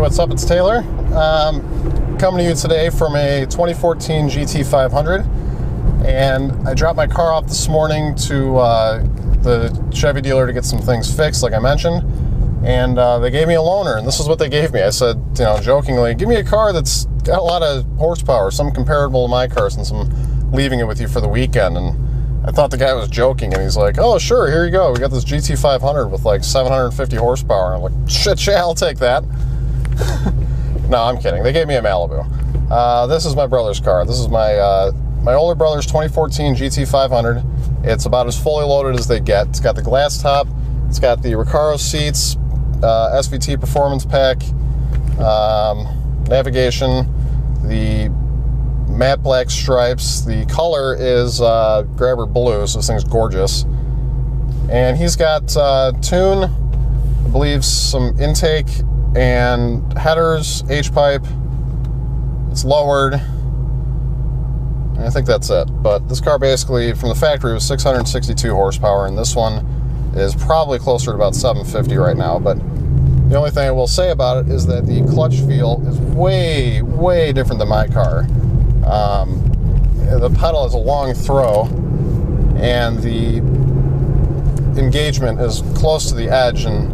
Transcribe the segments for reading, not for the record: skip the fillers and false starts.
what's up? It's Taylor. Coming to you today from a 2014 GT500, and I dropped my car off this morning to the Chevy dealer to get some things fixed, like I mentioned, and they gave me a loaner, and this is what they gave me. I said, you know, jokingly, give me a car that's got a lot of horsepower, some comparable to my car, since I'm leaving it with you for the weekend. And I thought the guy was joking, and he's like, oh, sure, here you go. We got this GT500 with like 750 horsepower. And I'm like, shit, yeah, I'll take that. No, I'm kidding. They gave me a Malibu. This is my brother's car. This is my my older brother's 2014 GT500. It's about as fully loaded as they get. It's got the glass top. It's got the Recaro seats, SVT performance pack, navigation, the matte black stripes. The color is grabber blue, so this thing's gorgeous. And he's got tune, I believe some intake and headers, H-pipe. It's lowered. And I think that's it. But this car basically, from the factory, was 662 horsepower, and this one is probably closer to about 750 right now. But the only thing I will say about it is that the clutch feel is way, way different than my car. The pedal is a long throw, and the engagement is close to the edge, and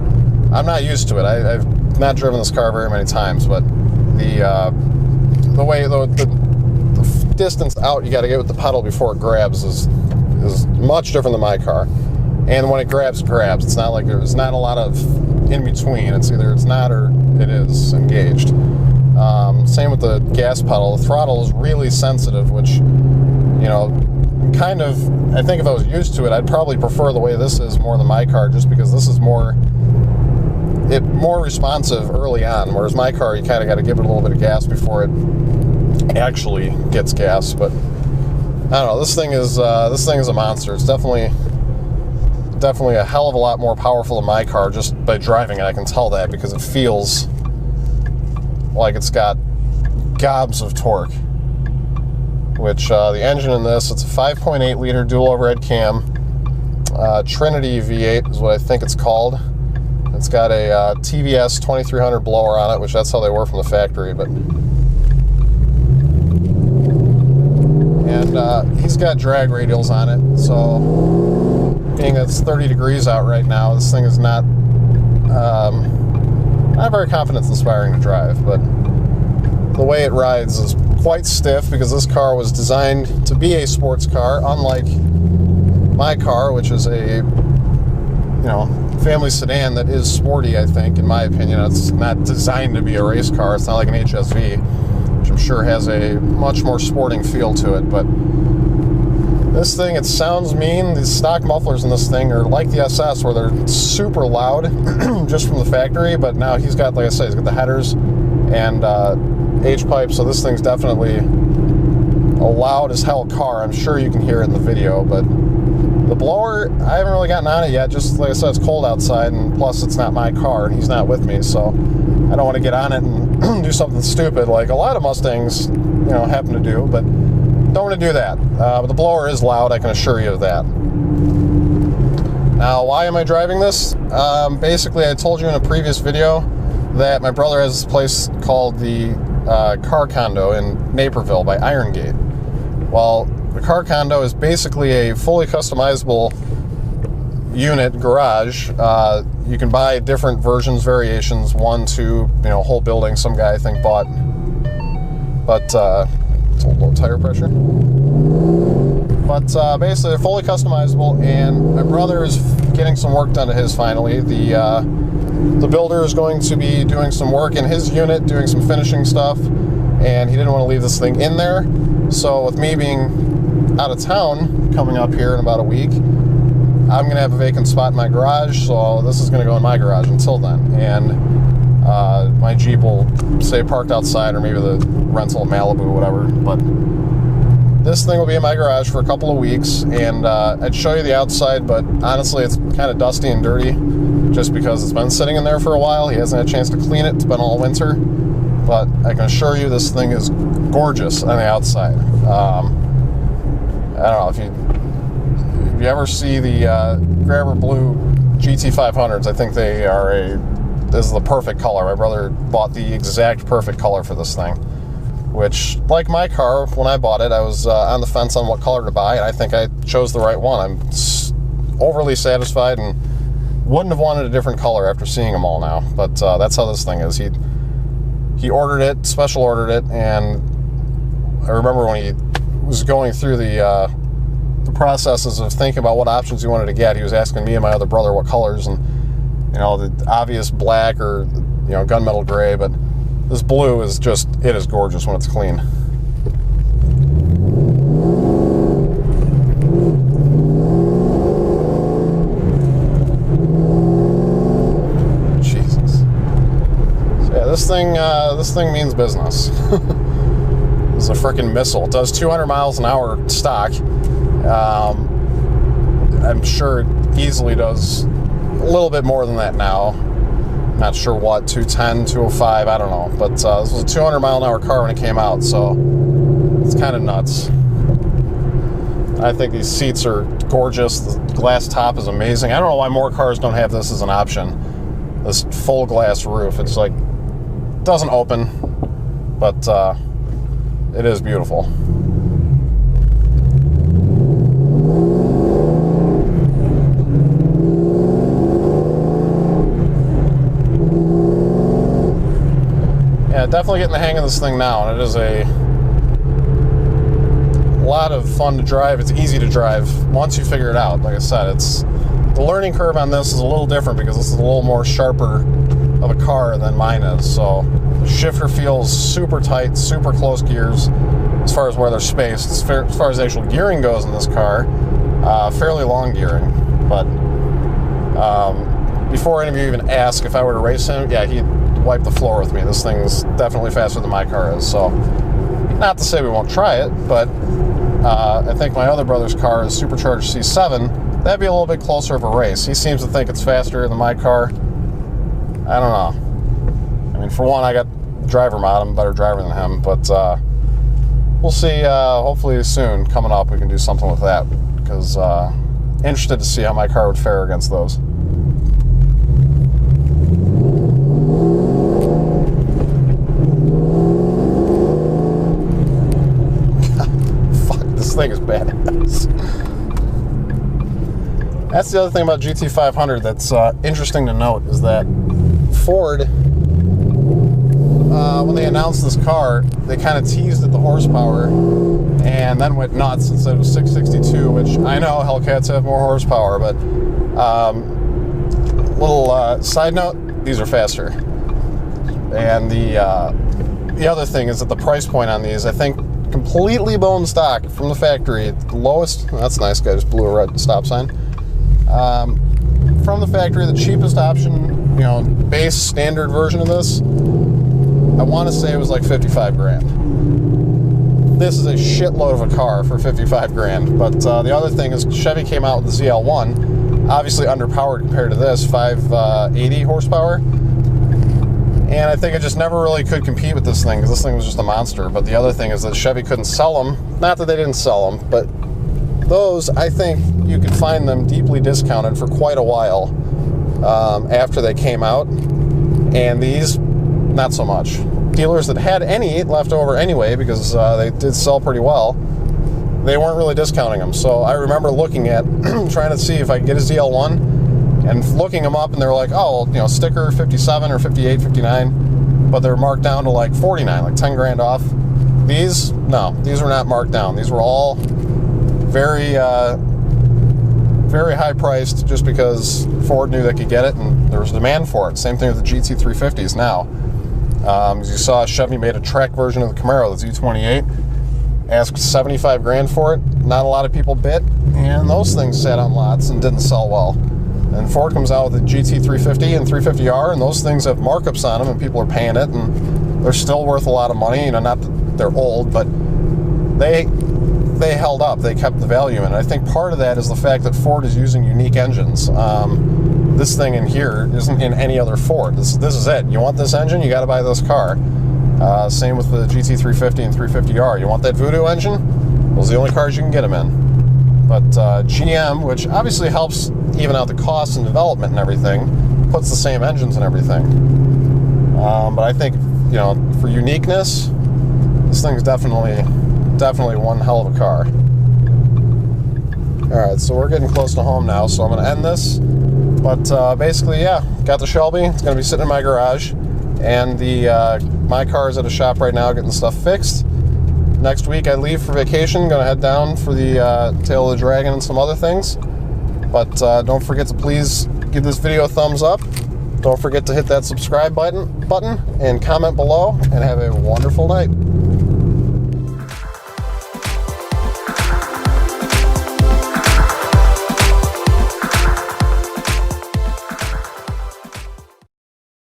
I'm not used to it. I've not driven this car very many times, but the way the distance out you got to get with the pedal before it grabs is much different than my car. And when it grabs, it grabs. It's not like there's not a lot of in between. It's either it's not or it is engaged. Same with the gas pedal. The throttle is really sensitive, which, you know, kind of, I think if I was used to it, I'd probably prefer the way this is more than my car, just because this is more responsive early on, whereas my car, you kind of got to give it a little bit of gas before it actually gets gas. But I don't know, this thing is a monster. It's definitely a hell of a lot more powerful than my car just by driving it. I can tell that because it feels like it's got gobs of torque. Which the engine in this, it's a 5.8 liter dual overhead cam, Trinity V8 is what I think it's called. It's got a TVS 2300 blower on it, which that's how they were from the factory. But and he's got drag radials on it, so being that it's 30 degrees out right now, this thing is not very confidence-inspiring to drive. But the way it rides is quite stiff, because this car was designed to be a sports car, unlike my car, which is a, you know, family sedan that is sporty. I think, in my opinion, it's not designed to be a race car. It's not like an HSV, which I'm sure has a much more sporting feel to it. But this thing, it sounds mean. The stock mufflers in this thing are like the SS, where they're super loud just from the factory. But now he's got, like I said, he's got the headers and H-pipe, so this thing's definitely a loud as hell car. I'm sure you can hear it in the video, but the blower, I haven't really gotten on it yet. Just like I said, it's cold outside, and plus it's not my car, and he's not with me, so I don't want to get on it and do something stupid like a lot of Mustangs, you know, happen to do, but don't want to do that. But the blower is loud, I can assure you of that. Now, why am I driving this? Basically, I told you in a previous video that my brother has this place called the Car Condo in Naperville by Iron Gate. Well, the Car Condo is basically a fully customizable unit garage. You can buy different versions, variations, 1, 2, you know, whole building. Some guy I think bought, but it's a low tire pressure. But basically, they're fully customizable, and my brother is getting some work done to his finally. The builder is going to be doing some work in his unit, doing some finishing stuff, and he didn't want to leave this thing in there. So with me being out of town coming up here in about a week, I'm going to have a vacant spot in my garage, so this is going to go in my garage until then. And my Jeep will stay parked outside, or maybe the rental Malibu or whatever. But this thing will be in my garage for a couple of weeks, and I'd show you the outside, but honestly it's kind of dusty and dirty just because it's been sitting in there for a while. He hasn't had a chance to clean it. It's been all winter. But I can assure you this thing is gorgeous on the outside. I don't know, if you ever see the grabber blue GT500s, I think they are a is the perfect color. My brother bought the exact perfect color for this thing, which, like my car, when I bought it, I was on the fence on what color to buy, and I think I chose the right one. I'm overly satisfied and wouldn't have wanted a different color after seeing them all now. But that's how this thing is. He ordered it, special ordered it, and I remember when he was going through the processes of thinking about what options he wanted to get, he was asking me and my other brother what colors, and the obvious black or gunmetal gray, but this blue is just, it is gorgeous when it's clean. Jesus. So yeah, this thing means business. This is a freaking missile. It does 200 miles an hour stock. I'm sure it easily does a little bit more than that now. Not sure what, 210, 205, I don't know. But this was a 200 mile an hour car when it came out, so it's kind of nuts. I think these seats are gorgeous. The glass top is amazing. I don't know why more cars don't have this as an option. This full glass roof. It's like, doesn't open, but it is beautiful. Yeah, definitely getting the hang of this thing now, and it is a lot of fun to drive. It's easy to drive once you figure it out. Like I said, the learning curve on this is a little different because this is a little more sharper of a car than mine is. So the shifter feels super tight, super close gears as far as where they're spaced. As far as the actual gearing goes in this car, fairly long gearing. But before any of you even ask if I were to race him, yeah, he'd wipe the floor with me. This thing's definitely faster than my car is. So not to say we won't try it, but I think my other brother's car is Supercharger C7. That'd be a little bit closer of a race. He seems to think it's faster than my car. I don't know. I mean, for one, I got driver mod. I'm a better driver than him, but we'll see. Hopefully soon, coming up, we can do something with that, because interested to see how my car would fare against those. Fuck, this thing is badass. That's the other thing about GT500 that's interesting to note, is that Ford, when they announced this car, they kind of teased at the horsepower and then went nuts and said it was 662, which I know Hellcats have more horsepower, but little side note, these are faster. And the other thing is that the price point on these, I think, completely bone stock from the factory, the lowest, that's nice, guy just blew a red stop sign. From the factory, the cheapest option, base standard version of this, I want to say it was like 55 grand. This is a shitload of a car for 55 grand. But the other thing is Chevy came out with the ZL1, obviously underpowered compared to this, 580 horsepower. And I think it just never really could compete with this thing, because this thing was just a monster. But the other thing is that Chevy couldn't sell them. Not that they didn't sell them, but those, I think you could find them deeply discounted for quite a while after they came out, and these, not so much. Dealers that had any left over anyway, because they did sell pretty well, they weren't really discounting them. So I remember looking at, trying to see if I could get a ZL1, and looking them up, and they were like, oh, sticker 57 or 58, 59, but they're marked down to like 49, like 10 grand off. These, no, these were not marked down. These were all very, very high priced, just because Ford knew they could get it and there was demand for it. Same thing with the GT350s now. As you saw, Chevy made a track version of the Camaro, the Z28, asked 75 grand for it. Not a lot of people bid, and those things sat on lots and didn't sell well. And Ford comes out with the GT350 and 350R, and those things have markups on them, and people are paying it, and they're still worth a lot of money. Not that they're old, but they held up. They kept the value in it. I think part of that is the fact that Ford is using unique engines. This thing in here isn't in any other Ford. This is it. You want this engine, you got to buy this car. Same with the GT350 and 350R. You want that Voodoo engine? Those are the only cars you can get them in. But GM, which obviously helps even out the costs and development and everything, puts the same engines and everything. But I think, you know, for uniqueness, this thing's definitely one hell of a car. Alright, so we're getting close to home now, so I'm going to end this. But basically, yeah, got the Shelby. It's going to be sitting in my garage. And my car is at a shop right now getting stuff fixed. Next week I leave for vacation. Going to head down for the Tail of the Dragon and some other things. But don't forget to please give this video a thumbs up. Don't forget to hit that subscribe button and comment below. And have a wonderful night.